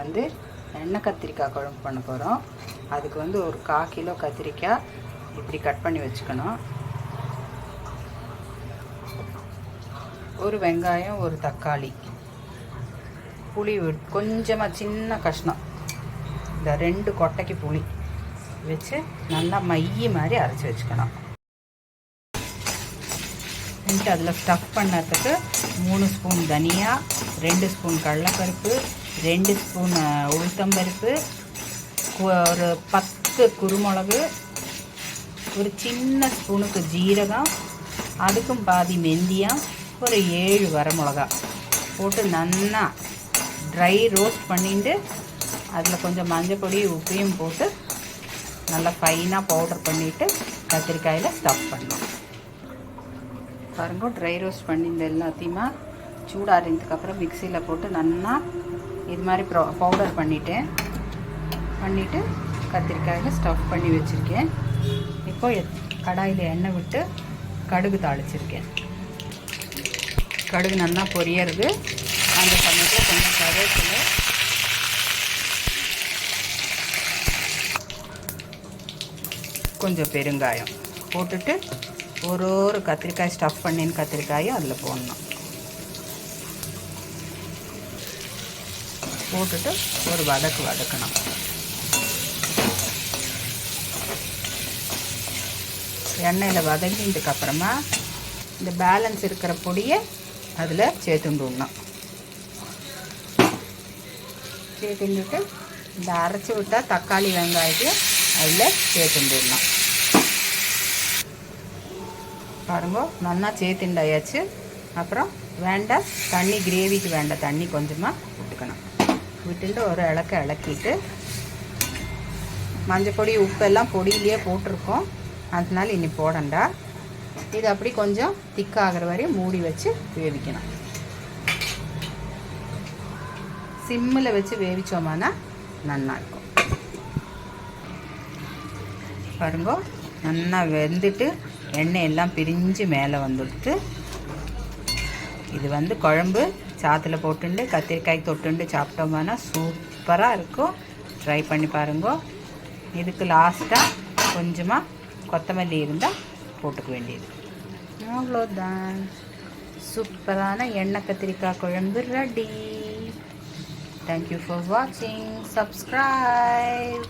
வந்து எண்ணெய் கத்திரிக்காய் குழம்பு பண்ண போகிறோம். அதுக்கு வந்து ஒரு 1/4 கிலோ கத்திரிக்காய் இப்படி கட் பண்ணி வச்சுக்கணும். ஒரு வெங்காயம், ஒரு தக்காளி, புளி கொஞ்சமாக சின்ன கஷ்ணம், இந்த 2 கொட்டைக்கு புளி வச்சு நல்லா மைய மாதிரி அரைச்சி வச்சுக்கணும். அதில் ஸ்டஃப் பண்ணதுக்கு 3 ஸ்பூன் தனியா, 2 ஸ்பூன் கடலைப்பருப்பு, 2 ஸ்பூன் உளுத்தம்பருப்பு, ஒரு 10 குருமிளகு, ஒரு சின்ன ஸ்பூனுக்கு ஜீரகம், அதுக்கும் பாதி மெந்தியம், ஒரு 7 வரமிளகா போட்டு நல்லா ட்ரை ரோஸ்ட் பண்ணிட்டு அதில் கொஞ்சம் மஞ்சள் பொடி உப்பையும் போட்டு நல்லா ஃபைனாக பவுடர் பண்ணிவிட்டு கத்திரிக்காயில் ஸ்டஃப் பண்ணணும். பாருங்க, ட்ரை ரோஸ்ட் பண்ணியிருந்த எல்லாத்தையுமே சூடாறினதுக்கப்புறம் மிக்சியில் போட்டு நல்லா இது மாதிரி பவுடர் பண்ணிவிட்டு கத்திரிக்காயில் ஸ்டஃப் பண்ணி வச்சுருக்கேன். இப்போ கடாயில் எண்ணெய் விட்டு கடுகு தாளிச்சிருக்கேன். கடுகு நல்லா பொரியறது. அந்த சமயத்தில் கொஞ்சம் கருவேப்பிலை, கொஞ்சம் பெருங்காயம் போட்டுட்டு ஒரு கத்திரிக்காய் ஸ்டஃப் பண்ணின கத்திரிக்காயும் அதில் போடணும். போட்டுட்டு ஒரு வதக்கணும். எண்ணெயில் வதங்கினதுக்கப்புறமா இந்த பேலன்ஸ் இருக்கிற பொடியை அதில் சேர்த்துண்டுடணும். சேர்த்துட்டு இந்த அரைச்சி விட்டால் தக்காளி வெங்காயத்தையும் அதில் சேர்த்துண்டுடணும். பாருங்க, நல்லா சேர்த்துண்டாயாச்சு. அப்புறம் வேண்டாம் தண்ணி, கிரேவிக்கு வேண்டாம் தண்ணி கொஞ்சமாக விட்டுக்கணும். விட்டுட்டு ஒரு இலக்கிட்டு மஞ்சள் பொடி உப்பெல்லாம் பொடியிலேயே போட்டிருக்கோம், அதனால இனி போடண்டா. இது அப்படி கொஞ்சம் திக்காகிற வரையும் மூடி வச்சு வேவிக்கணும். சிம்மில் வச்சு வேவிச்சோம்னா நல்லா இருக்கும். பாருங்க, நல்லா வெந்துட்டு எண்ணெய் எல்லாம் பிரிஞ்சு மேலே வந்துடுத்து. இது வந்து குழம்பு சாத்தில் போட்டுண்டு கத்திரிக்காய் தொட்டுண்டு சாப்பிட்டோம்னா சூப்பராக இருக்கும். ட்ரை பண்ணி பாருங்க. இதுக்கு லாஸ்ட்டாக கொஞ்சமாக கொத்தமல்லி இருந்தால் போட்டுக்க வேண்டியது. அவ்வளோதான், சூப்பரான எண்ணெய் கத்திரிக்காய் குழம்பு ரெடி. தேங்க்யூ ஃபார் வாட்சிங். சப்ஸ்கிரைப்.